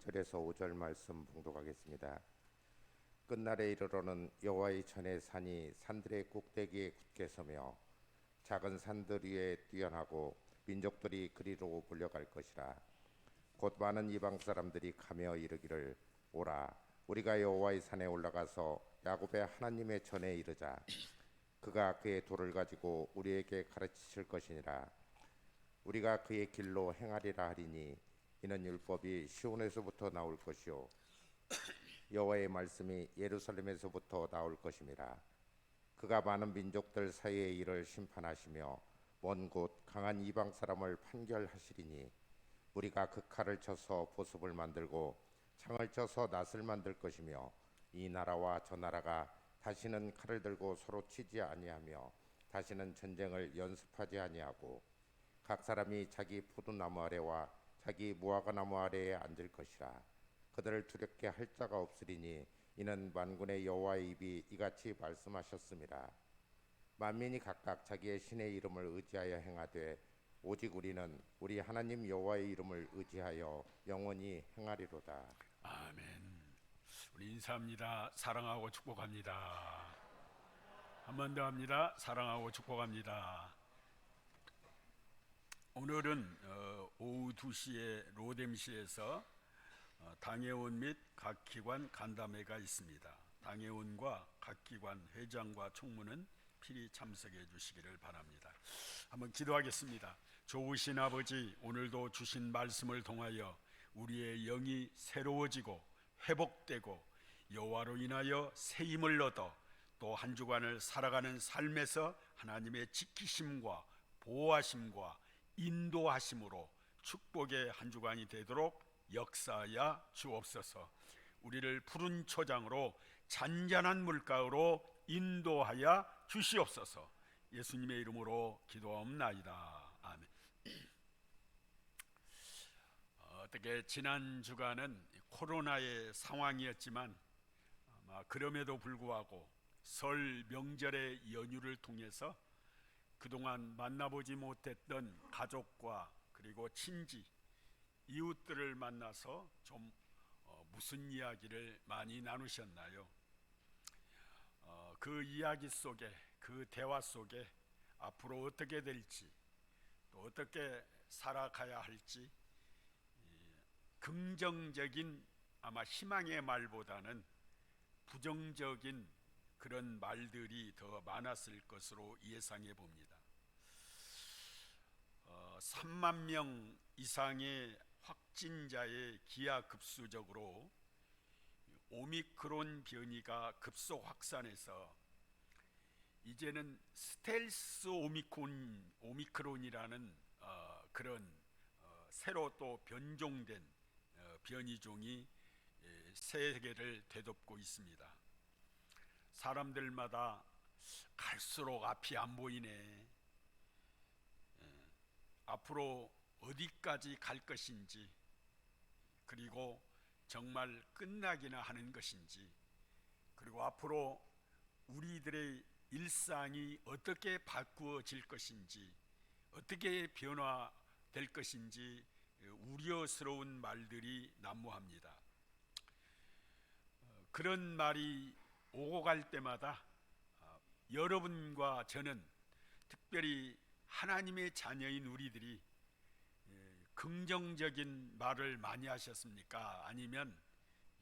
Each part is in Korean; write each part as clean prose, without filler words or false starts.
1절에서 5절 말씀 봉독하겠습니다. 끝날에 이르러는 여호와의 전에 산이 산들의 꼭대기에 굳게 서며 작은 산들 위에 뛰어나고 민족들이 그리로 몰려갈 것이라. 곧 많은 이방 사람들이 가며 이르기를 오라 우리가 여호와의 산에 올라가서 야곱의 하나님의 전에 이르자. 그가 그의 돌을 가지고 우리에게 가르치실 것이니라. 우리가 그의 길로 행하리라 하리니 이는 율법이 시온에서부터 나올 것이요 여호와의 말씀이 예루살렘에서부터 나올 것임이라. 그가 많은 민족들 사이의 일을 심판하시며 먼 곳 강한 이방 사람을 판결하시리니 우리가 그 칼을 쳐서 보습을 만들고 창을 쳐서 낫을 만들 것이며 이 나라와 저 나라가 다시는 칼을 들고 서로 치지 아니하며 다시는 전쟁을 연습하지 아니하고 각 사람이 자기 포도나무 아래와 자기 무화과 나무 아래에 앉을 것이라. 그들을 두렵게 할 자가 없으리니 이는 만군의 여호와의 입이 이같이 말씀하셨음이라. 만민이 각각 자기의 신의 이름을 의지하여 행하되 오직 우리는 우리 하나님 여호와의 이름을 의지하여 영원히 행하리로다. 아멘. 우리 인사합니다. 사랑하고 축복합니다. 한 번 더 합니다. 사랑하고 축복합니다. 오늘은 오후 2시에 로뎀시에서 당회원 및 각 기관 간담회가 있습니다. 당회원과 각 기관 회장과 총무는 필히 참석해 주시기를 바랍니다. 한번 기도하겠습니다. 좋으신 아버지, 오늘도 주신 말씀을 통하여 우리의 영이 새로워지고 회복되고 여호와로 인하여 새 힘을 얻어 또 한 주간을 살아가는 삶에서 하나님의 지키심과 보호하심과 인도하심으로 축복의 한 주간이 되도록 역사하여 주옵소서. 우리를 푸른 초장으로 잔잔한 물가로 인도하여 주시옵소서. 예수님의 이름으로 기도하옵나이다. 아멘. 어떻게 지난 주간은 코로나의 상황이었지만 아마 그럼에도 불구하고 설 명절의 연휴를 통해서 그동안 만나보지 못했던 가족과 그리고 친지, 이웃들을 만나서 좀 무슨 이야기를 많이 나누셨나요? 그 이야기 속에, 그 대화 속에 앞으로 어떻게 될지, 또 어떻게 살아가야 할지 긍정적인 아마 희망의 말보다는 부정적인 그런 말들이 더 많았을 것으로 예상해 봅니다. 3만 명 이상의 확진자의 기하급수적으로 오미크론 변이가 급속 확산해서 이제는 스텔스 오미크론이라는 그런 새로 또 변종된 변이종이 세계를 되덮고 있습니다. 사람들마다 갈수록 앞이 안 보이네, 앞으로 어디까지 갈 것인지, 그리고 정말 끝나기나 하는 것인지, 그리고 앞으로 우리들의 일상이 어떻게 바꾸어질 것인지, 어떻게 변화될 것인지 우려스러운 말들이 난무합니다. 그런 말이 오고 갈 때마다 여러분과 저는, 특별히 하나님의 자녀인 우리들이 긍정적인 말을 많이 하셨습니까? 아니면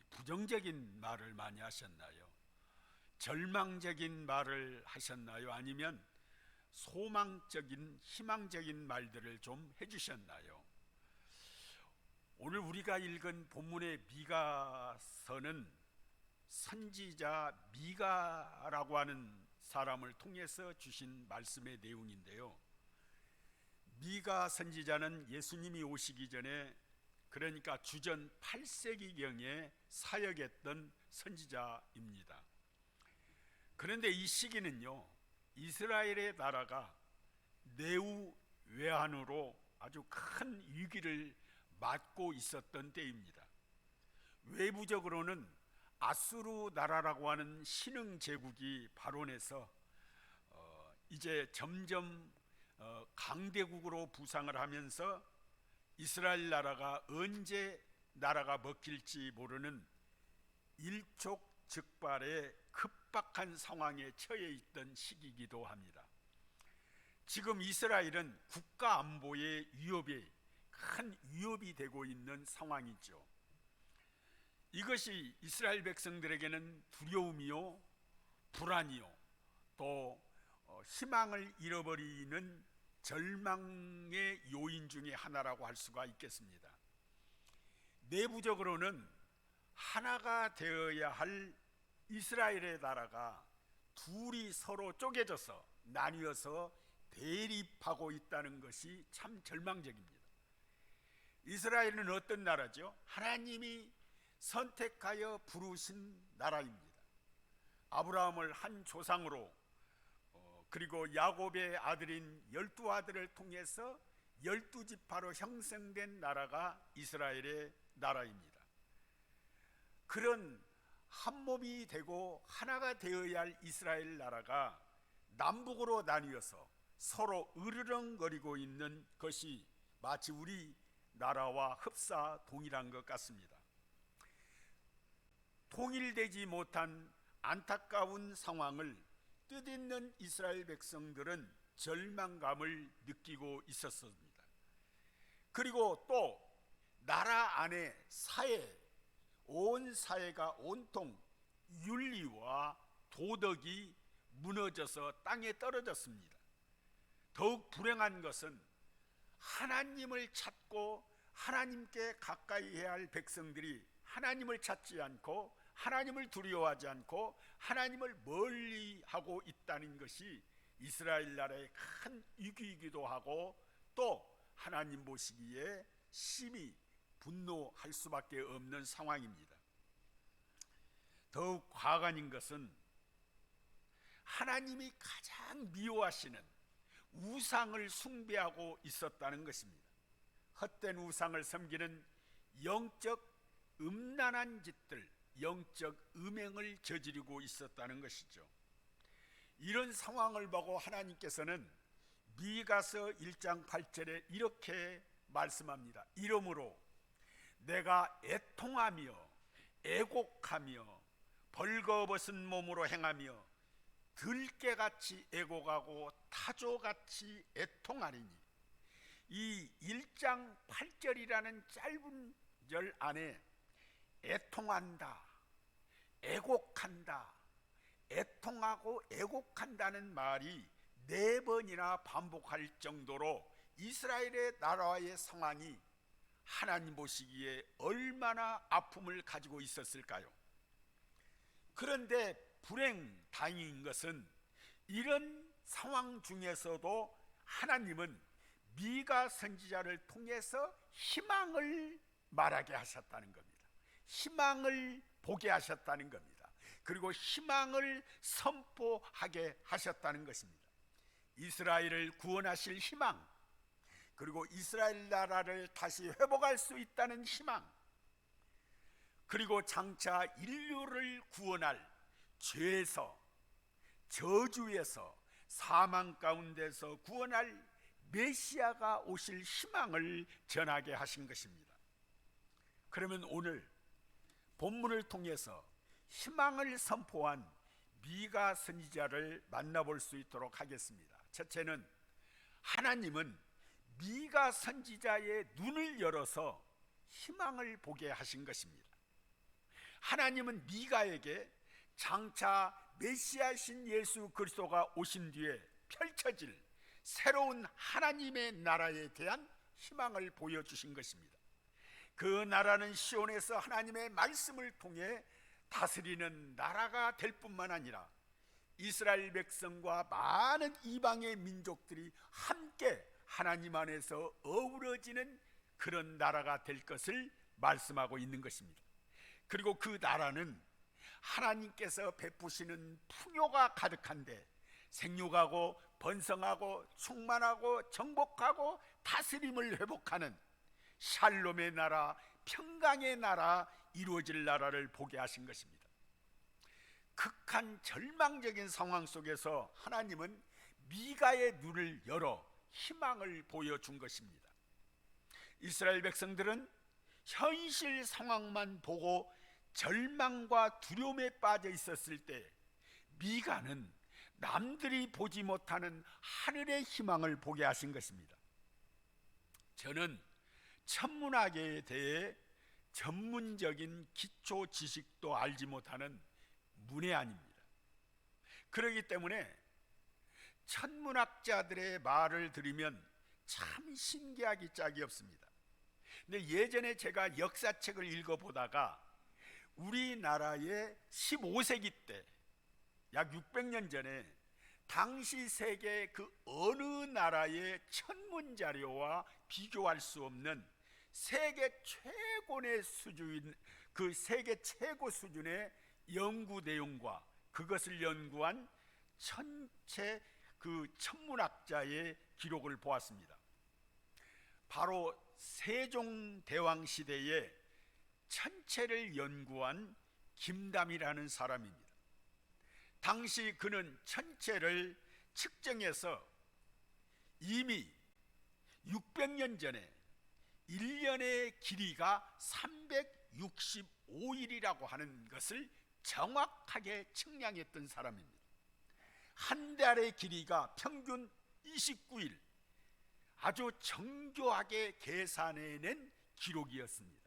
부정적인 말을 많이 하셨나요? 절망적인 말을 하셨나요? 아니면 소망적인, 희망적인 말들을 좀 해주셨나요? 오늘 우리가 읽은 본문의 미가서는 선지자 미가라고 하는 사람을 통해서 주신 말씀의 내용인데요, 미가 선지자는 예수님이 오시기 전에, 그러니까 주전 8세기경에 사역했던 선지자입니다. 그런데 이 시기는요, 이스라엘의 나라가 내후 외환으로 아주 큰 위기를 맞고 있었던 때입니다. 외부적으로는 아수르 나라라고 하는 신흥 제국이 발원해서 이제 점점 강대국으로 부상을 하면서 이스라엘 나라가 언제 나라가 먹힐지 모르는 일촉즉발의 급박한 상황에 처해 있던 시기이기도 합니다. 지금 이스라엘은 국가 안보의 위협이 큰 위협이 되고 있는 상황이죠. 이것이 이스라엘 백성들에게는 두려움이요, 불안이요, 또 희망을 잃어버리는 절망의 요인 중에 하나라고 할 수가 있겠습니다. 내부적으로는 하나가 되어야 할 이스라엘의 나라가 둘이 서로 쪼개져서 나뉘어서 대립하고 있다는 것이 참 절망적입니다. 이스라엘은 어떤 나라죠? 하나님이 선택하여 부르신 나라입니다. 아브라함을 한 조상으로, 그리고 야곱의 아들인 12아들을 통해서 12지파로 형성된 나라가 이스라엘의 나라입니다. 그런 한 몸이 되고 하나가 되어야 할 이스라엘 나라가 남북으로 나뉘어서 서로 으르렁거리고 있는 것이 마치 우리 나라와 흡사 동일한 것 같습니다. 통일되지 못한 안타까운 상황을 뜻있는 이스라엘 백성들은 절망감을 느끼고 있었습니다. 그리고 또 나라 안에 온 사회가 온통 윤리와 도덕이 무너져서 땅에 떨어졌습니다. 더욱 불행한 것은 하나님을 찾고 하나님께 가까이 해야 할 백성들이 하나님을 찾지 않고 하나님을 두려워하지 않고 하나님을 멀리하고 있다는 것이 이스라엘 나라의 큰 위기이기도 하고, 또 하나님 보시기에 심히 분노할 수밖에 없는 상황입니다. 더욱 과간인 것은 하나님이 가장 미워하시는 우상을 숭배하고 있었다는 것입니다. 헛된 우상을 섬기는 영적 음란한 짓들, 영적 음행을 저지르고 있었다는 것이죠. 이런 상황을 보고 하나님께서는 미가서 1장 8절에 이렇게 말씀합니다. 이러므로 내가 애통하며 애곡하며 벌거벗은 몸으로 행하며 들깨같이 애곡하고 타조같이 애통하리니, 이 1장 8절이라는 짧은 절 안에 애통한다, 애곡한다, 애통하고 애곡한다는 말이 4번이나 반복할 정도로 이스라엘의 나라의 상황이 하나님 보시기에 얼마나 아픔을 가지고 있었을까요? 그런데 불행다행인 것은 이런 상황 중에서도 하나님은 미가 선지자를 통해서 희망을 말하게 하셨다는 겁니다. 희망을 보게 하셨다는 겁니다. 그리고 희망을 선포하게 하셨다는 것입니다. 이스라엘을 구원하실 희망, 그리고 이스라엘 나라를 다시 회복할 수 있다는 희망, 그리고 장차 인류를 구원할 죄에서, 저주에서, 사망 가운데서 구원할 메시아가 오실 희망을 전하게 하신 것입니다. 그러면 오늘 본문을 통해서 희망을 선포한 미가 선지자를 만나볼 수 있도록 하겠습니다. 첫째는 하나님은 미가 선지자의 눈을 열어서 희망을 보게 하신 것입니다. 하나님은 미가에게 장차 메시아신 예수 그리스도가 오신 뒤에 펼쳐질 새로운 하나님의 나라에 대한 희망을 보여주신 것입니다. 그 나라는 시온에서 하나님의 말씀을 통해 다스리는 나라가 될 뿐만 아니라 이스라엘 백성과 많은 이방의 민족들이 함께 하나님 안에서 어우러지는 그런 나라가 될 것을 말씀하고 있는 것입니다. 그리고 그 나라는 하나님께서 베푸시는 풍요가 가득한데 생육하고 번성하고 충만하고 정복하고 다스림을 회복하는 샬롬의 나라, 평강의 나라, 이루어질 나라를 보게 하신 것입니다. 극한 절망적인 상황 속에서 하나님은 미가의 눈을 열어 희망을 보여준 것입니다. 이스라엘 백성들은 현실 상황만 보고 절망과 두려움에 빠져 있었을 때 미가는 남들이 보지 못하는 하늘의 희망을 보게 하신 것입니다. 저는 천문학에 대해 전문적인 기초 지식도 알지 못하는 문외한입니다. 그렇기 때문에 천문학자들의 말을 들으면 참 신기하기 짝이 없습니다. 근데 예전에 제가 역사책을 읽어보다가 우리나라의 15세기 때 약 600년 전에 당시 세계 그 어느 나라의 천문 자료와 비교할 수 없는 세계 최고의 수준, 그 세계 최고 수준의 연구 내용과 그것을 연구한 천체 그 천문학자의 기록을 보았습니다. 바로 세종대왕 시대에 천체를 연구한 김담이라는 사람입니다. 당시 그는 천체를 측정해서 이미 600년 전에 1년의 길이가 365일이라고 하는 것을 정확하게 측량했던 사람입니다. 한 달의 길이가 평균 29일, 아주 정교하게 계산해낸 기록이었습니다.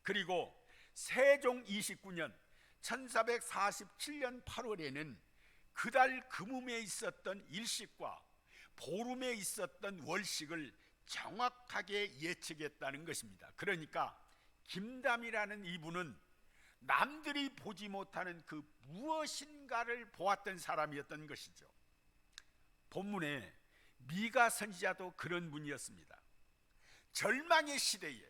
그리고 세종 29년 1447년 8월에는 그달 금음에 있었던 일식과 보름에 있었던 월식을 정확하게 예측했다는 것입니다. 그러니까 김담이라는 이분은 남들이 보지 못하는 그 무엇인가를 보았던 사람이었던 것이죠. 본문에 미가 선지자도 그런 분이었습니다. 절망의 시대에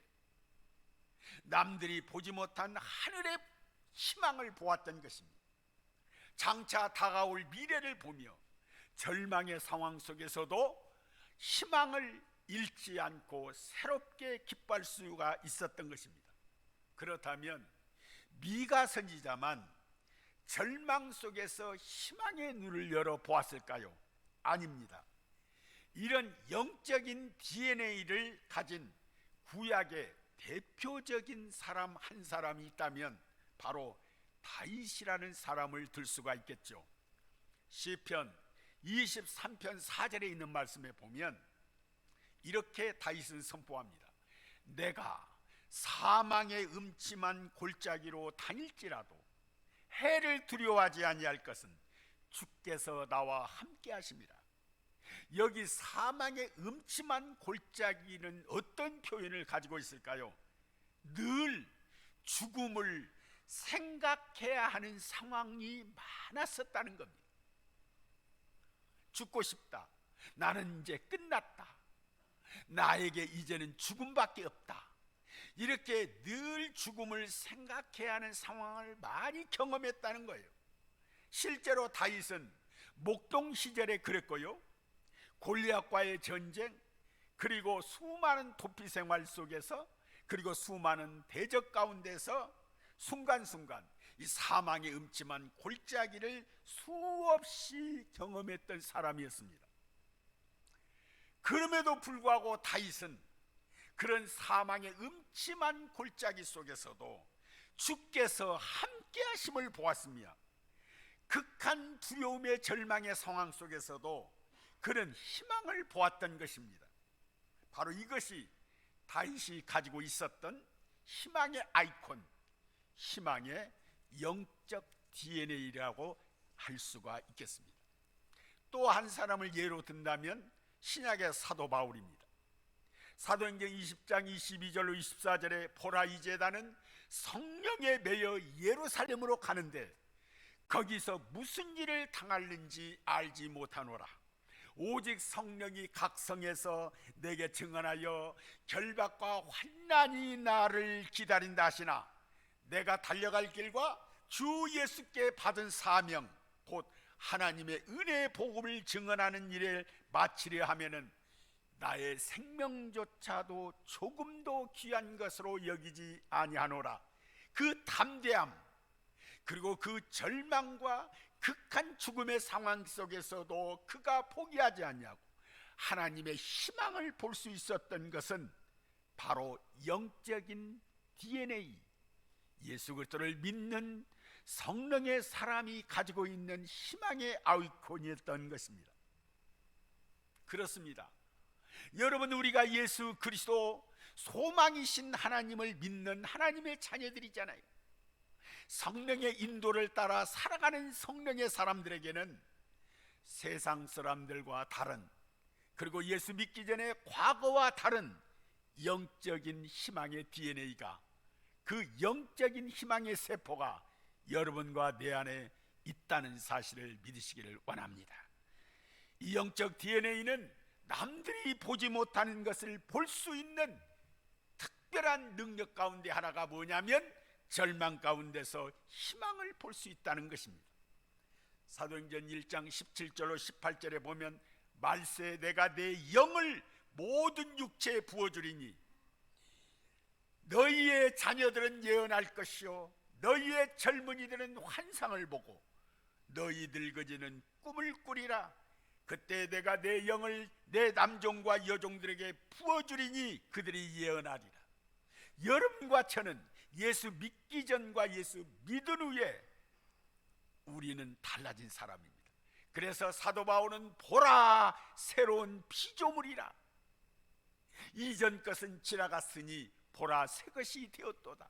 남들이 보지 못한 하늘의 희망을 보았던 것입니다. 장차 다가올 미래를 보며 절망의 상황 속에서도 희망을 잃지 않고 새롭게 기뻐할 수가 있었던 것입니다. 그렇다면 미가 선지자만 절망 속에서 희망의 눈을 열어 보았을까요? 아닙니다. 이런 영적인 DNA를 가진 구약의 대표적인 사람 한 사람이 있다면 바로 다윗이라는 사람을 들 수가 있겠죠. 시편 23편 4절에 있는 말씀에 보면 이렇게 다윗은 선포합니다. 내가 사망의 음침한 골짜기로 다닐지라도 해를 두려워하지 아니할 것은 주께서 나와 함께 하심이라. 여기 사망의 음침한 골짜기는 어떤 표현을 가지고 있을까요? 늘 죽음을 생각해야 하는 상황이 많았었다는 겁니다. 죽고 싶다. 나는 이제 끝났다. 나에게 이제는 죽음밖에 없다. 이렇게 늘 죽음을 생각해야 하는 상황을 많이 경험했다는 거예요. 실제로 다윗은 목동 시절에 그랬고요. 골리앗과의 전쟁, 그리고 수많은 도피 생활 속에서, 그리고 수많은 대적 가운데서 순간순간 이 사망의 음침한 골짜기를 수없이 경험했던 사람이었습니다. 그럼에도 불구하고 다윗은 그런 사망의 음침한 골짜기 속에서도 주께서 함께 하심을 보았으며 극한 두려움의 절망의 상황 속에서도 그는 희망을 보았던 것입니다. 바로 이것이 다윗이 가지고 있었던 희망의 아이콘, 희망의 영적 DNA라고 할 수가 있겠습니다. 또 한 사람을 예로 든다면 신약의 사도 바울입니다. 사도행전 20장 22절로 24절에 보라 이제 나는 성령에 매여 예루살렘으로 가는데 거기서 무슨 일을 당할는지 알지 못하노라. 오직 성령이 각 성에서 내게 증언하여 결박과 환난이 나를 기다린다 하시나 내가 달려갈 길과 주 예수께 받은 사명 곧 하나님의 은혜의 복음을 증언하는 일에 마치려 하면은 나의 생명조차도 조금도 귀한 것으로 여기지 아니하노라. 그 담대함, 그리고 그 절망과 극한 죽음의 상황 속에서도 그가 포기하지 않냐고 하나님의 희망을 볼 수 있었던 것은 바로 영적인 DNA, 예수 그리스도를 믿는 성령의 사람이 가지고 있는 희망의 아이콘이었던 것입니다. 그렇습니다. 여러분, 우리가 예수 그리스도 소망이신 하나님을 믿는 하나님의 자녀들이잖아요. 성령의 인도를 따라 살아가는 성령의 사람들에게는 세상 사람들과 다른, 그리고 예수 믿기 전에 과거와 다른 영적인 희망의 DNA가, 그 영적인 희망의 세포가 여러분과 내 안에 있다는 사실을 믿으시기를 원합니다. 이 영적 DNA는 남들이 보지 못하는 것을 볼 수 있는 특별한 능력 가운데 하나가 뭐냐면 절망 가운데서 희망을 볼 수 있다는 것입니다. 사도행전 1장 17절로 18절에 보면 말세 내가 내 영을 모든 육체에 부어주리니 너희의 자녀들은 예언할 것이요 너희의 젊은이들은 환상을 보고 너희 늙어지는 꿈을 꾸리라. 그때 내가 내 영을 내 남종과 여종들에게 부어주리니 그들이 예언하리라. 여러분과 저는 예수 믿기 전과 예수 믿은 후에 우리는 달라진 사람입니다. 그래서 사도 바울은 보라 새로운 피조물이라. 이전 것은 지나갔으니 보라 새 것이 되었도다.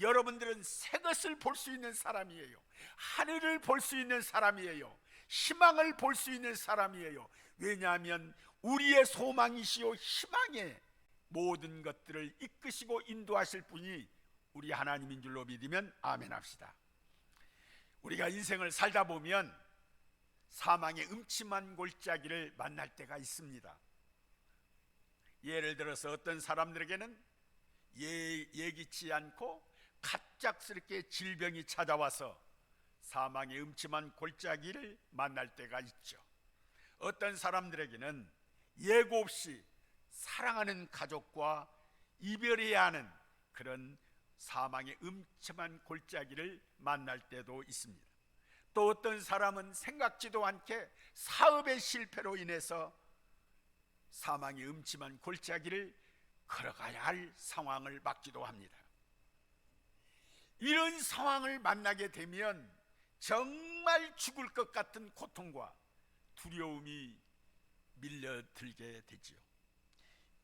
여러분들은 새 것을 볼 수 있는 사람이에요. 하늘을 볼 수 있는 사람이에요. 희망을 볼 수 있는 사람이에요. 왜냐하면 우리의 소망이시요 희망의 모든 것들을 이끄시고 인도하실 분이 우리 하나님인 줄로 믿으면 아멘 합시다. 우리가 인생을 살다 보면 사망의 음침한 골짜기를 만날 때가 있습니다. 예를 들어서 어떤 사람들에게는 예기치 않고 갑작스럽게 질병이 찾아와서 사망의 음침한 골짜기를 만날 때가 있죠. 어떤 사람들에게는 예고 없이 사랑하는 가족과 이별해야 하는 그런 사망의 음침한 골짜기를 만날 때도 있습니다. 또 어떤 사람은 생각지도 않게 사업의 실패로 인해서 사망의 음침한 골짜기를 걸어가야 할 상황을 맞기도 합니다. 이런 상황을 만나게 되면 정말 죽을 것 같은 고통과 두려움이 밀려들게 되지요.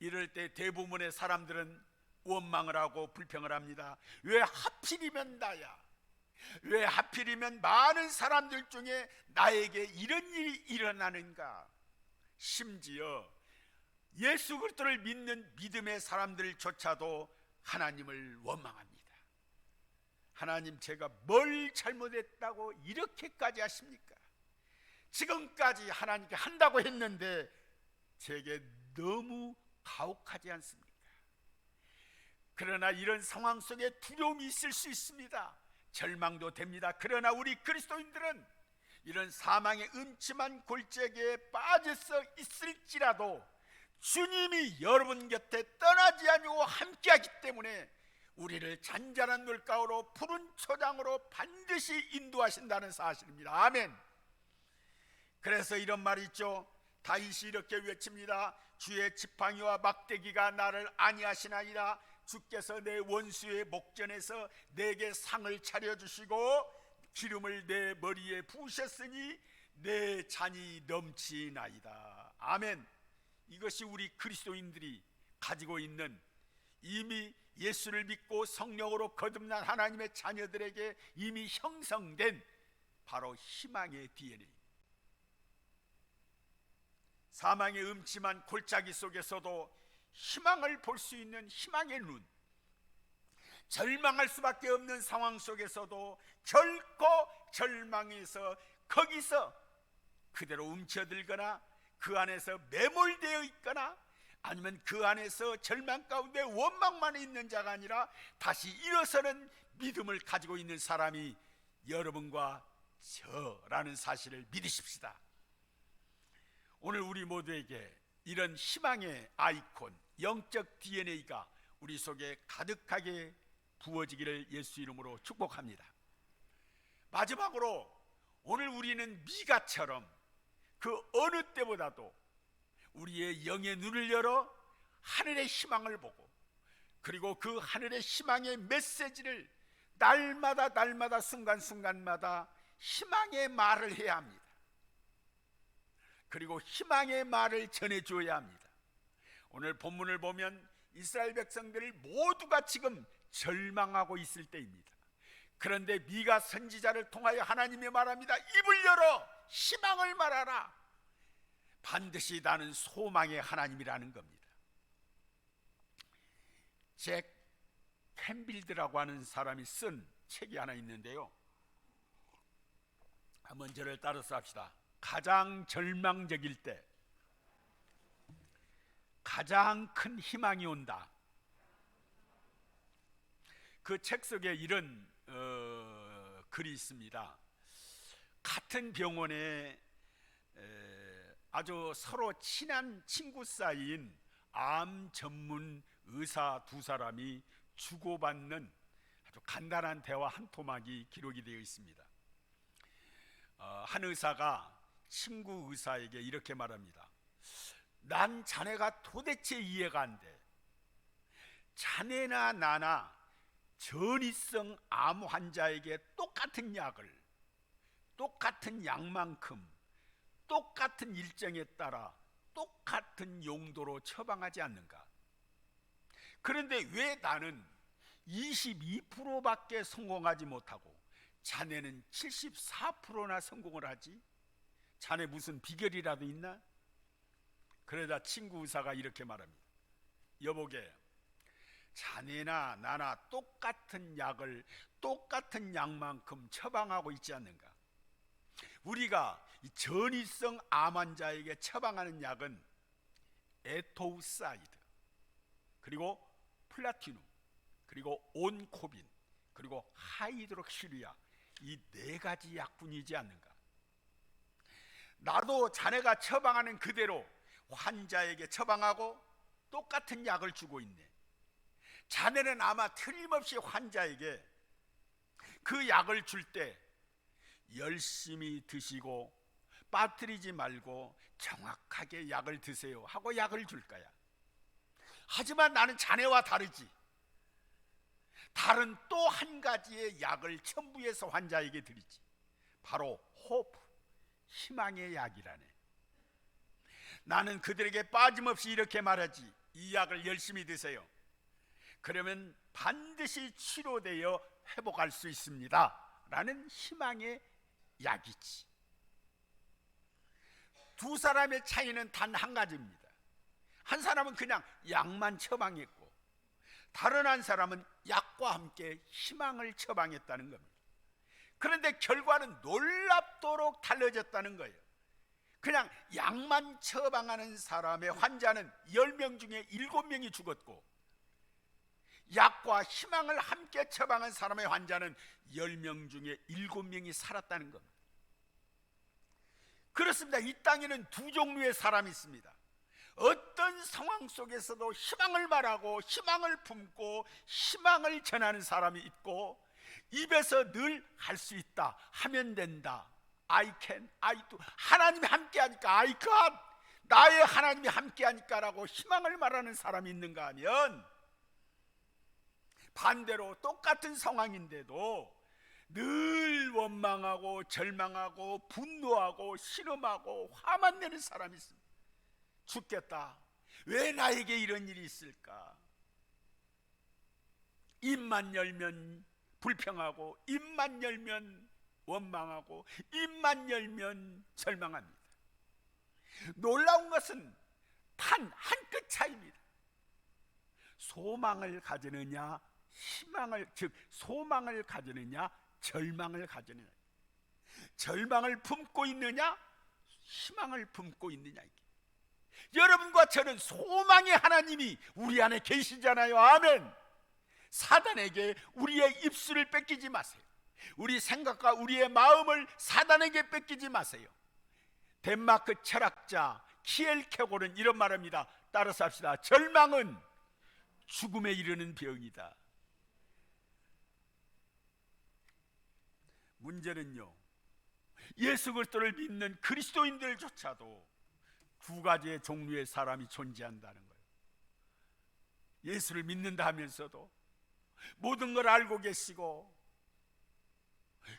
이럴 때 대부분의 사람들은 원망을 하고 불평을 합니다. 왜 하필이면 나야? 왜 하필이면 많은 사람들 중에 나에게 이런 일이 일어나는가? 심지어 예수 그리스도를 믿는 믿음의 사람들조차도 하나님을 원망합니다. 하나님, 제가 뭘 잘못했다고 이렇게까지 하십니까? 지금까지 하나님께 한다고 했는데 제게 너무 가혹하지 않습니까? 그러나 이런 상황 속에 두려움이 있을 수 있습니다. 절망도 됩니다. 그러나 우리 그리스도인들은 이런 사망의 음침한 골짜기에 빠져서 있을지라도 주님이 여러분 곁에 떠나지 아니고 함께하기 때문에 우리를 잔잔한 물가로 푸른 초장으로 반드시 인도하신다는 사실입니다. 아멘. 그래서 이런 말이 있죠. 다윗이 이렇게 외칩니다. 주의 지팡이와 막대기가 나를 안위하시나이다. 주께서 내 원수의 목전에서 내게 상을 차려주시고 기름을 내 머리에 부으셨으니 내 잔이 넘치나이다. 아멘. 이것이 우리 그리스도인들이 가지고 있는, 이미 예수를 믿고 성령으로 거듭난 하나님의 자녀들에게 이미 형성된 바로 희망의 DNA. 사망의 음침한 골짜기 속에서도 희망을 볼 수 있는 희망의 눈, 절망할 수밖에 없는 상황 속에서도 결코 절망해서 거기서 그대로 움켜들거나 그 안에서 매몰되어 있거나 아니면 그 안에서 절망 가운데 원망만 있는 자가 아니라 다시 일어서는 믿음을 가지고 있는 사람이 여러분과 저라는 사실을 믿으십시다. 오늘 우리 모두에게 이런 희망의 아이콘, 영적 DNA가 우리 속에 가득하게 부어지기를 예수 이름으로 축복합니다. 마지막으로 오늘 우리는 미가처럼 그 어느 때보다도 우리의 영의 눈을 열어 하늘의 희망을 보고 그리고 그 하늘의 희망의 메시지를 날마다 순간순간마다 희망의 말을 해야 합니다. 그리고 희망의 말을 전해줘야 합니다. 오늘 본문을 보면 이스라엘 백성들 모두가 지금 절망하고 있을 때입니다. 그런데 미가 선지자를 통하여 하나님이 말합니다. 입을 열어 희망을 말하라. 반드시 나는 소망의 하나님이라는 겁니다. 잭 캔빌드라고 하는 사람이 쓴 책이 하나 있는데요, 한번 저를 따라서 합시다. 가장 절망적일 때 가장 큰 희망이 온다. 그 책 속에 이런 글이 있습니다. 같은 병원에 아주 서로 친한 친구 사이인 암 전문 의사 두 사람이 주고받는 아주 간단한 대화 한 토막이 기록이 되어 있습니다. 한 의사가 친구 의사에게 이렇게 말합니다. 난 자네가 도대체 이해가 안 돼. 자네나 나나 전이성 암 환자에게 똑같은 약을 똑같은 약만큼 똑같은 일정에 따라 똑같은 용도로 처방하지 않는가? 그런데 왜 나는 22%밖에 성공하지 못하고 자네는 74%나 성공을 하지? 자네 무슨 비결이라도 있나? 그러다 친구 의사가 이렇게 말합니다. 여보게, 자네나 나나 똑같은 약을 똑같은 약만큼 처방하고 있지 않는가? 우리가 전이성 암 환자에게 처방하는 약은 에토우사이드, 그리고 플라티눔, 그리고 온코빈, 그리고 하이드록시리아, 이 네 가지 약뿐이지 않는가? 나도 자네가 처방하는 그대로 환자에게 처방하고 똑같은 약을 주고 있네. 자네는 아마 틀림없이 환자에게 그 약을 줄 때 열심히 드시고 빠뜨리지 말고 정확하게 약을 드세요 하고 약을 줄 거야. 하지만 나는 자네와 다르지. 다른 또 한 가지의 약을 첨부해서 환자에게 드리지. 바로 호프, 희망의 약이라네. 나는 그들에게 빠짐없이 이렇게 말하지. 이 약을 열심히 드세요. 그러면 반드시 치료되어 회복할 수 있습니다 라는 희망의 약이지. 두 사람의 차이는 단 한 가지입니다. 한 사람은 그냥 약만 처방했고 다른 한 사람은 약과 함께 희망을 처방했다는 겁니다. 그런데 결과는 놀랍도록 달라졌다는 거예요. 그냥 약만 처방하는 사람의 환자는 10명 중에 7명이 죽었고, 약과 희망을 함께 처방한 사람의 환자는 10명 중에 7명이 살았다는 겁니다. 그렇습니다. 이 땅에는 두 종류의 사람이 있습니다. 어떤 상황 속에서도 희망을 말하고 희망을 품고 희망을 전하는 사람이 있고, 입에서 늘 할 수 있다, 하면 된다, I can, I do, 하나님이 함께 하니까 I got, 나의 하나님이 함께 하니까 라고 희망을 말하는 사람이 있는가 하면, 반대로 똑같은 상황인데도 늘 원망하고 절망하고 분노하고 신음하고 화만 내는 사람이 있습니다. 죽겠다, 왜 나에게 이런 일이 있을까? 입만 열면 불평하고, 입만 열면 원망하고, 입만 열면 절망합니다. 놀라운 것은 단 한 끗 차이입니다. 소망을 가지느냐, 희망을, 즉 소망을 가지느냐, 절망을 가지느냐, 절망을 품고 있느냐, 희망을 품고 있느냐. 여러분과 저는 소망의 하나님이 우리 안에 계시잖아요. 아멘. 사단에게 우리의 입술을 뺏기지 마세요. 우리 생각과 우리의 마음을 사단에게 뺏기지 마세요. 덴마크 철학자 키엘케고르는 이런 말합니다. 따라서 합시다. 절망은 죽음에 이르는 병이다. 문제는요, 예수 그리스도를 믿는 그리스도인들조차도 두 가지의 종류의 사람이 존재한다는 거예요. 예수를 믿는다 하면서도 모든 걸 알고 계시고,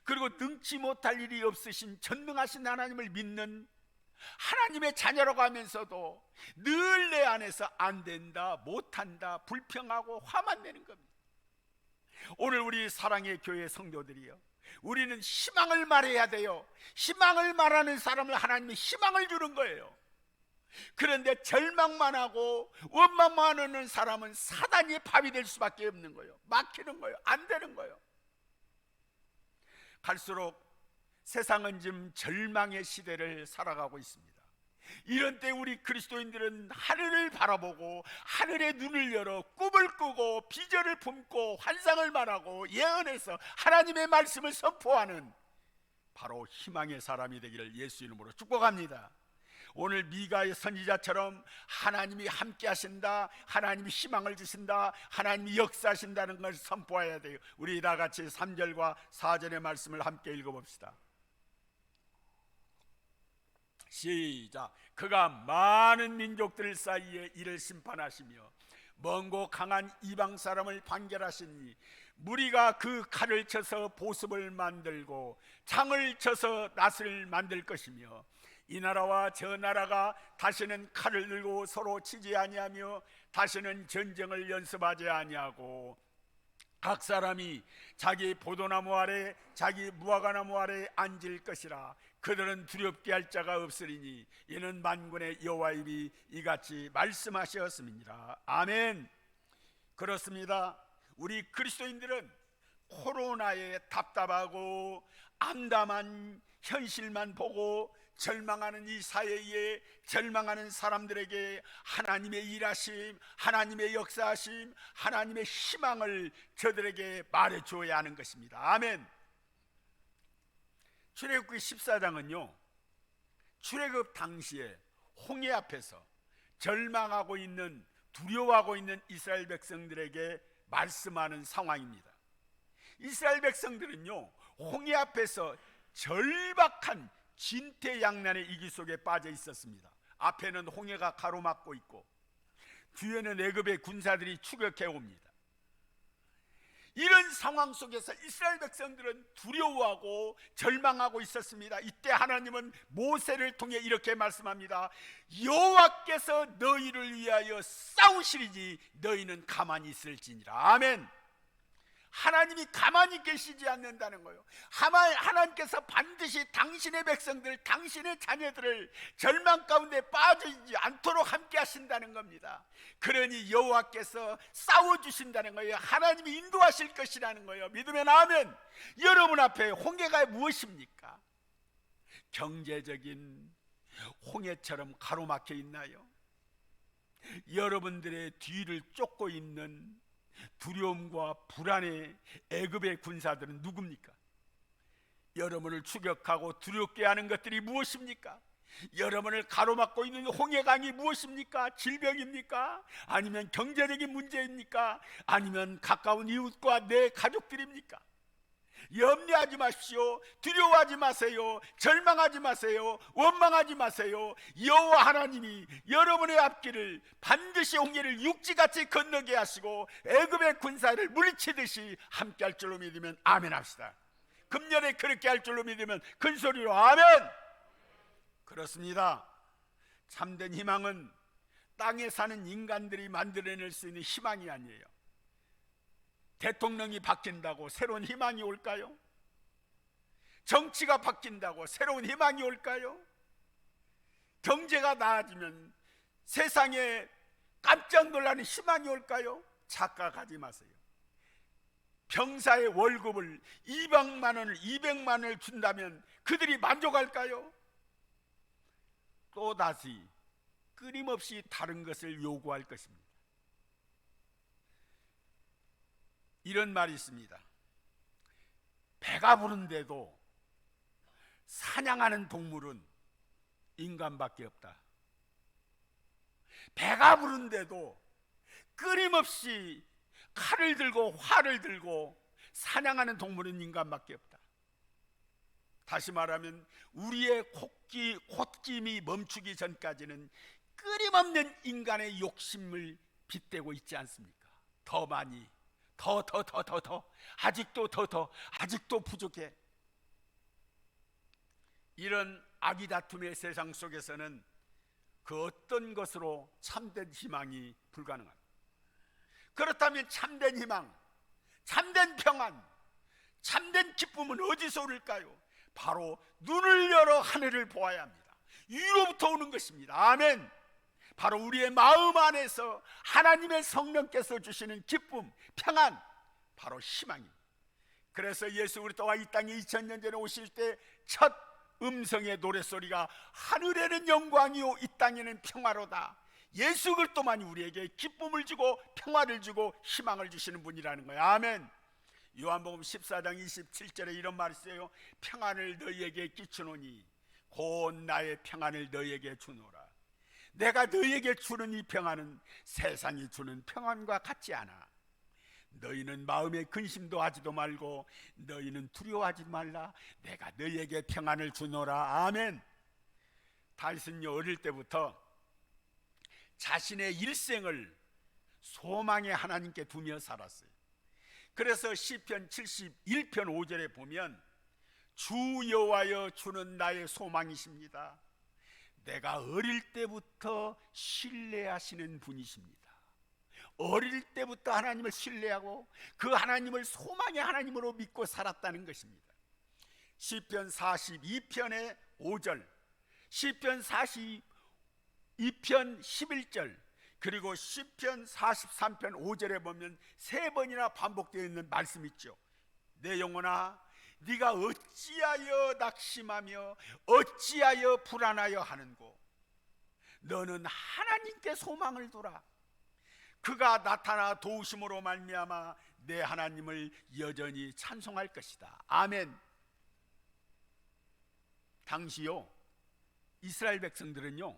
그리고 능치 못할 일이 없으신 전능하신 하나님을 믿는 하나님의 자녀라고 하면서도 늘 내 안에서 안 된다, 못한다, 불평하고 화만 내는 겁니다. 오늘 우리 사랑의 교회 성도들이요, 우리는 희망을 말해야 돼요. 희망을 말하는 사람을 하나님이 희망을 주는 거예요. 그런데 절망만 하고 원망만 하는 사람은 사단이 밥이 될 수밖에 없는 거예요. 막히는 거예요. 안 되는 거예요. 갈수록 세상은 지금 절망의 시대를 살아가고 있습니다. 이런 때 우리 그리스도인들은 하늘을 바라보고 하늘의 눈을 열어 꿈을 꾸고 비전을 품고 환상을 말하고 예언해서 하나님의 말씀을 선포하는 바로 희망의 사람이 되기를 예수 이름으로 축복합니다. 오늘 미가의 선지자처럼 하나님이 함께 하신다, 하나님이 희망을 주신다, 하나님이 역사하신다는 걸 선포해야 돼요. 우리 다 같이 3절과 4절의 말씀을 함께 읽어봅시다. 시작. 그가 많은 민족들 사이에 이를 심판하시며 먼고 강한 이방 사람을 판결하시니 무리가 그 칼을 쳐서 보습을 만들고 창을 쳐서 낫을 만들 것이며 이 나라와 저 나라가 다시는 칼을 들고 서로 치지 아니하며 다시는 전쟁을 연습하지 아니하고 각 사람이 자기 포도나무 아래 자기 무화과나무 아래 앉을 것이라. 그들은 두렵게 할 자가 없으리니 이는 만군의 여호와의 입이 이같이 말씀하셨습니다. 아멘. 그렇습니다. 우리 그리스도인들은 코로나에 답답하고 암담한 현실만 보고 절망하는 이 사회에 절망하는 사람들에게 하나님의 일하심, 하나님의 역사하심, 하나님의 희망을 저들에게 말해줘야 하는 것입니다. 아멘. 출애굽기 14장은요, 출애굽 당시에 홍해 앞에서 절망하고 있는, 두려워하고 있는 이스라엘 백성들에게 말씀하는 상황입니다. 이스라엘 백성들은요, 홍해 앞에서 절박한 진퇴양난의 위기 속에 빠져 있었습니다. 앞에는 홍해가 가로막고 있고 뒤에는 애굽의 군사들이 추격해 옵니다. 이런 상황 속에서 이스라엘 백성들은 두려워하고 절망하고 있었습니다. 이때 하나님은 모세를 통해 이렇게 말씀합니다. 여호와께서 너희를 위하여 싸우시리니 너희는 가만히 있을지니라. 아멘. 하나님이 가만히 계시지 않는다는 거예요. 하나님께서 반드시 당신의 백성들, 당신의 자녀들을 절망 가운데 빠지지 않도록 함께 하신다는 겁니다. 그러니 여호와께서 싸워주신다는 거예요. 하나님이 인도하실 것이라는 거예요. 믿으면 아멘. 여러분 앞에 홍해가 무엇입니까? 경제적인 홍해처럼 가로막혀 있나요? 여러분들의 뒤를 쫓고 있는 두려움과 불안의 애굽의 군사들은 누굽니까? 여러분을 추격하고 두렵게 하는 것들이 무엇입니까? 여러분을 가로막고 있는 홍해강이 무엇입니까? 질병입니까? 아니면 경제적인 문제입니까? 아니면 가까운 이웃과 내 가족들입니까? 염려하지 마십시오. 두려워하지 마세요. 절망하지 마세요. 원망하지 마세요. 여호와 하나님이 여러분의 앞길을 반드시 홍해를 육지같이 건너게 하시고 애굽의 군사를 물리치듯이 함께 할 줄로 믿으면 아멘 합시다. 금년에 그렇게 할 줄로 믿으면 큰 소리로 아멘. 그렇습니다. 참된 희망은 땅에 사는 인간들이 만들어낼 수 있는 희망이 아니에요. 대통령이 바뀐다고 새로운 희망이 올까요? 정치가 바뀐다고 새로운 희망이 올까요? 경제가 나아지면 세상에 깜짝 놀라는 희망이 올까요? 착각하지 마세요. 병사의 월급을 200만 원을 준다면 그들이 만족할까요? 또다시 끊임없이 다른 것을 요구할 것입니다. 이런 말이 있습니다. 배가 부른데도 사냥하는 동물은 인간밖에 없다. 배가 부른데도 끊임없이 칼을 들고 활을 들고 사냥하는 동물은 인간밖에 없다. 다시 말하면 우리의 콧김이 멈추기 전까지는 끊임없는 인간의 욕심을 빗대고 있지 않습니까? 더 많이, 더, 아직도 아직도 부족해. 이런 악의 다툼의 세상 속에서는 그 어떤 것으로 참된 희망이 불가능합니다. 그렇다면 참된 희망, 참된 평안, 참된 기쁨은 어디서 올까요? 바로 눈을 열어 하늘을 보아야 합니다. 위로부터 오는 것입니다. 아멘. 바로 우리의 마음 안에서 하나님의 성령께서 주시는 기쁨, 평안, 바로 희망입니다. 그래서 예수 그리스도가 이 땅에 2000년 전에 오실 때 첫 음성의 노랫소리가 하늘에는 영광이요 이 땅에는 평화로다. 예수 그리스도만이 우리에게 기쁨을 주고 평화를 주고 희망을 주시는 분이라는 거예요. 아멘. 요한복음 14장 27절에 이런 말이 있어요. 평안을 너희에게 끼치노니 곧 나의 평안을 너희에게 주노라. 내가 너희에게 주는 이 평안은 세상이 주는 평안과 같지 않아. 너희는 마음에 근심도 하지도 말고 너희는 두려워하지 말라. 내가 너희에게 평안을 주노라. 아멘. 다윗은 어릴 때부터 자신의 일생을 소망의 하나님께 두며 살았어요. 그래서 시편 71편 5절에 보면 주 여호와여 주는 나의 소망이십니다. 내가 어릴 때부터 신뢰하시는 분이십니다. 어릴 때부터 하나님을 신뢰하고 그 하나님을 소망의 하나님으로 믿고 살았다는 것입니다. 시편 42편의 5절, 시편 42편 11절, 그리고 시편 43편 5절에 보면 세 번이나 반복되어 있는 말씀이 있죠. 내 영혼아 네가 어찌하여 낙심하며 어찌하여 불안하여 하는고. 너는 하나님께 소망을 두라. 그가 나타나 도우심으로 말미암아 내 하나님을 여전히 찬송할 것이다. 아멘. 당시요 이스라엘 백성들은요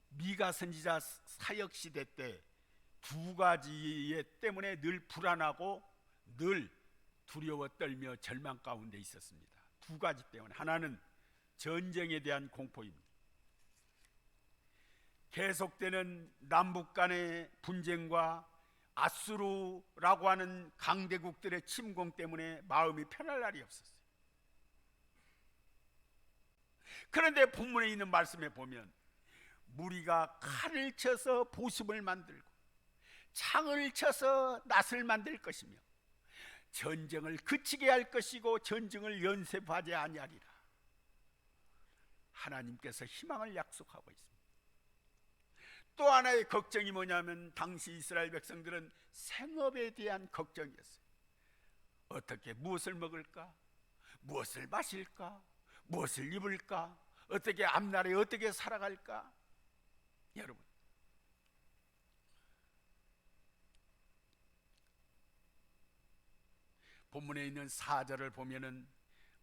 미가 선지자 사역 시대 때 두 가지 때문에 늘 불안하고 늘 두려워 떨며 절망 가운데 있었습니다. 두 가지 때문에. 하나는 전쟁에 대한 공포입니다. 계속되는 남북 간의 분쟁과 아수르라고 하는 강대국들의 침공 때문에 마음이 편할 날이 없었어요. 그런데 본문에 있는 말씀에 보면 무리가 칼을 쳐서 보습을 만들고 창을 쳐서 낫을 만들 것이며 전쟁을 그치게 할 것이고 전쟁을 연습하지 아니하리라. 하나님께서 희망을 약속하고 있습니다. 또 하나의 걱정이 뭐냐면 당시 이스라엘 백성들은 생업에 대한 걱정이었어요. 어떻게 무엇을 먹을까? 무엇을 마실까? 무엇을 입을까? 어떻게 앞날에 어떻게 살아갈까? 여러분, 본문에 있는 4절을 보면은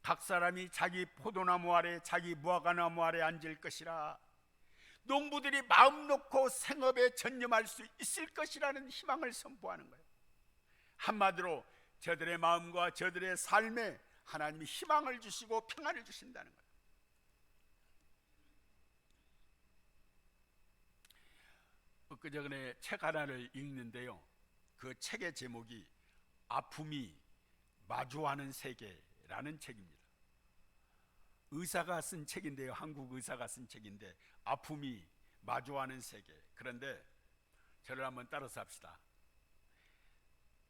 각 사람이 자기 포도나무 아래 자기 무화과나무 아래 앉을 것이라. 농부들이 마음 놓고 생업에 전념할 수 있을 것이라는 희망을 선포하는 거예요. 한마디로 저들의 마음과 저들의 삶에 하나님이 희망을 주시고 평안을 주신다는 거예요. 엊그저께 책 하나를 읽는데요, 그 책의 제목이 아픔이 마주하는 세계라는 책입니다. 의사가 쓴 책인데요, 한국 의사가 쓴 책인데 아픔이 마주하는 세계. 그런데 저를 한번 따라서 합시다.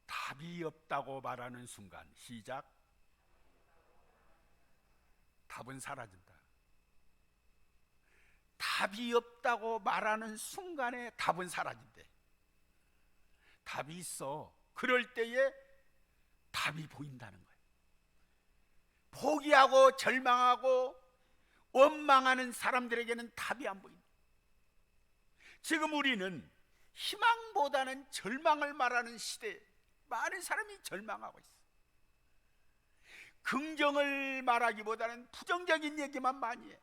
답이 없다고 말하는 순간, 시작. 답은 사라진다. 답이 없다고 말하는 순간에 답은 사라진대. 답이 있어. 그럴 때에 답이 보인다는 거예요. 포기하고 절망하고 원망하는 사람들에게는 답이 안 보인다. 지금 우리는 희망보다는 절망을 말하는 시대에 많은 사람이 절망하고 있어. 긍정을 말하기보다는 부정적인 얘기만 많이 해.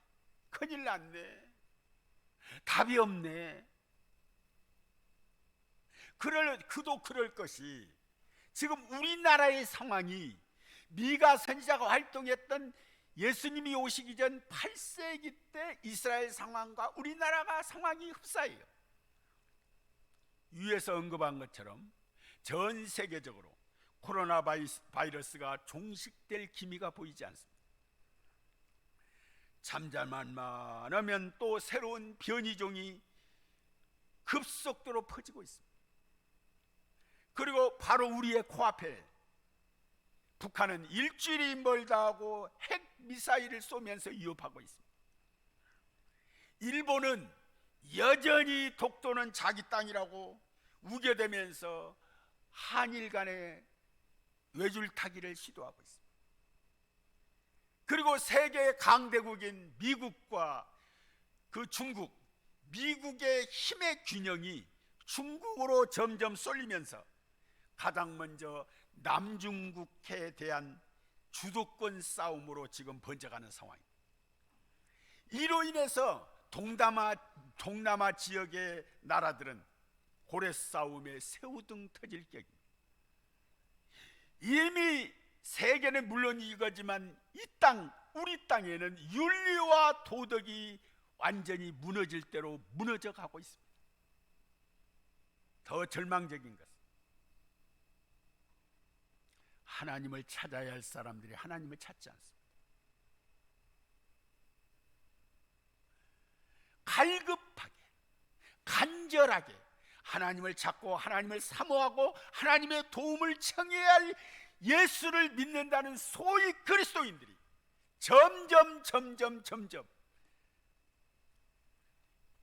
큰일 났네, 답이 없네. 그도 그럴 것이 지금 우리나라의 상황이 미가 선지자가 활동했던 예수님이 오시기 전 8세기 때 이스라엘 상황과 우리나라가 상황이 흡사해요. 위에서 언급한 것처럼 전 세계적으로 코로나 바이러스가 종식될 기미가 보이지 않습니다. 잠잠만 하면 또 새로운 변이종이 급속도로 퍼지고 있습니다. 그리고 바로 우리의 코앞에 북한은 일주일이 멀다 하고 핵 미사일을 쏘면서 위협하고 있습니다. 일본은 여전히 독도는 자기 땅이라고 우겨대면서 한일 간의 외줄타기를 시도하고 있습니다. 그리고 세계 강대국인 미국과 그 중국, 미국의 힘의 균형이 중국으로 점점 쏠리면서 가장 먼저 남중국해에 대한 주도권 싸움으로 지금 번져가는 상황입니다. 이로 인해서 동남아 지역의 나라들은 고래 싸움에 새우등 터질 격입니다. 이미 세계는 물론 이거지만 이 땅, 우리 땅에는 윤리와 도덕이 완전히 무너질 대로 무너져 가고 있습니다. 더 절망적인 것은 하나님을 찾아야 할 사람들이 하나님을 찾지 않습니다. 갈급하게, 간절하게 하나님을 찾고 하나님을 사모하고 하나님의 도움을 청해야 할 예수를 믿는다는 소위 그리스도인들이 점점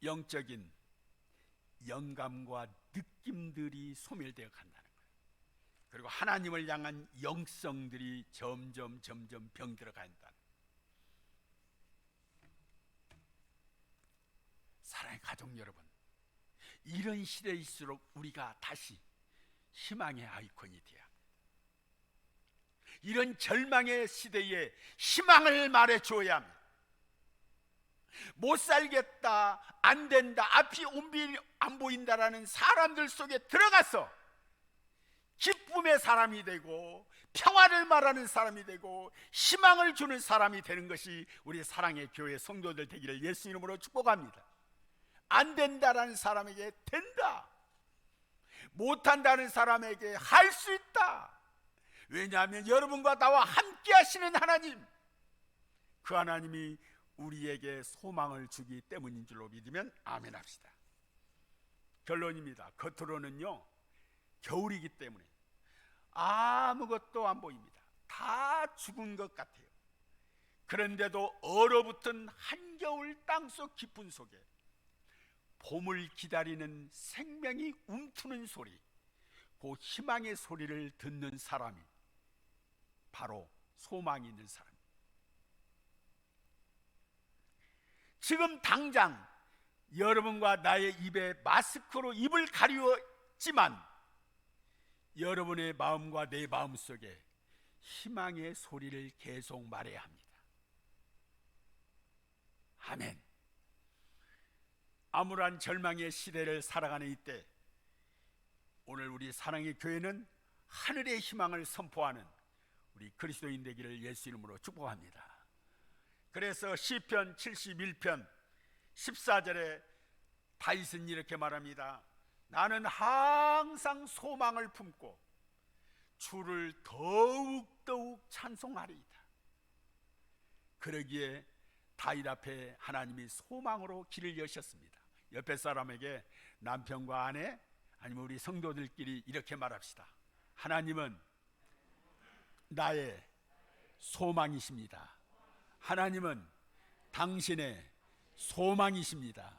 영적인 영감과 느낌들이 소멸되어 간다는 거예요. 그리고 하나님을 향한 영성들이 점점 병들어 간다는 거예요. 사랑의 가족 여러분, 이런 시대일수록 우리가 다시 희망의 아이콘이 되어야 합니다. 이런 절망의 시대에 희망을 말해줘야 합니다. 못 살겠다, 안 된다, 앞이 안 보인다라는 사람들 속에 들어가서 기쁨의 사람이 되고 평화를 말하는 사람이 되고 희망을 주는 사람이 되는 것이 우리 사랑의 교회 성도들 되기를 예수 이름으로 축복합니다. 안 된다라는 사람에게 된다, 못한다는 사람에게 할 수 있다. 왜냐하면 여러분과 나와 함께 하시는 하나님, 그 하나님이 우리에게 소망을 주기 때문인 줄로 믿으면 아멘 합시다. 결론입니다. 겉으로는요 겨울이기 때문에 아무것도 안 보입니다. 다 죽은 것 같아요. 그런데도 얼어붙은 한겨울 땅속 깊은 속에 봄을 기다리는 생명이 움트는 소리, 그 희망의 소리를 듣는 사람이 바로 소망이 있는 사람. 지금 당장 여러분과 나의 입에 마스크로 입을 가리웠지만 여러분의 마음과 내 마음 속에 희망의 소리를 계속 말해야 합니다. 아멘. 암울한 절망의 시대를 살아가는 이때 오늘 우리 사랑의 교회는 하늘의 희망을 선포하는 우리 그리스도인 되기를 예수 이름으로 축복합니다. 그래서 시편 71편 14절에 다윗은 이렇게 말합니다. 나는 항상 소망을 품고 주를 더욱 찬송하리이다. 그러기에 다윗 앞에 하나님이 소망으로 길을 여셨습니다. 옆에 사람에게, 남편과 아내 아니면 우리 성도들끼리 이렇게 말합시다. 하나님은 나의 소망이십니다. 하나님은 당신의 소망이십니다.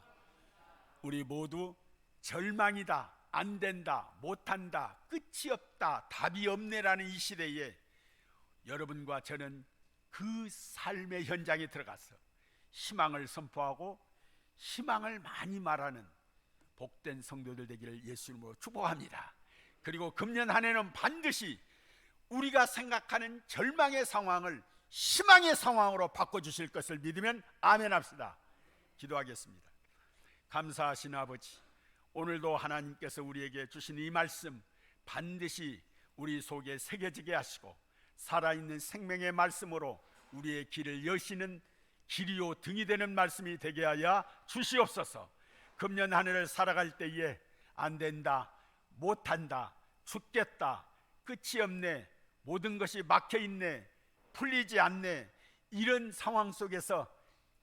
우리 모두 절망이다, 안 된다, 못한다, 끝이 없다, 답이 없네라는 이 시대에 여러분과 저는 그 삶의 현장에 들어가서 희망을 선포하고 희망을 많이 말하는 복된 성도들 되기를 예수 이름으로 축복합니다. 그리고 금년 한 해는 반드시 우리가 생각하는 절망의 상황을 희망의 상황으로 바꿔주실 것을 믿으면 아멘 합시다. 기도하겠습니다. 감사하신 아버지, 오늘도 하나님께서 우리에게 주신 이 말씀 반드시 우리 속에 새겨지게 하시고 살아있는 생명의 말씀으로 우리의 길을 여시는 길이요 등이 되는 말씀이 되게 하여 주시옵소서. 금년 한 해를 살아갈 때에 안 된다, 못한다, 죽겠다, 끝이 없네, 모든 것이 막혀있네, 풀리지 않네, 이런 상황 속에서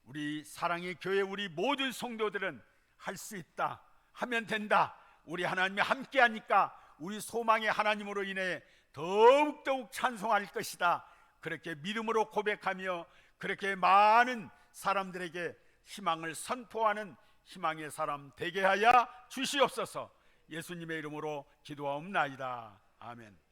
우리 사랑의 교회 우리 모든 성도들은 할 수 있다, 하면 된다, 우리 하나님이 함께 하니까 우리 소망의 하나님으로 인해 더욱더욱 찬송할 것이다, 그렇게 믿음으로 고백하며 그렇게 많은 사람들에게 희망을 선포하는 희망의 사람 되게 하여 주시옵소서. 예수님의 이름으로 기도하옵나이다. 아멘.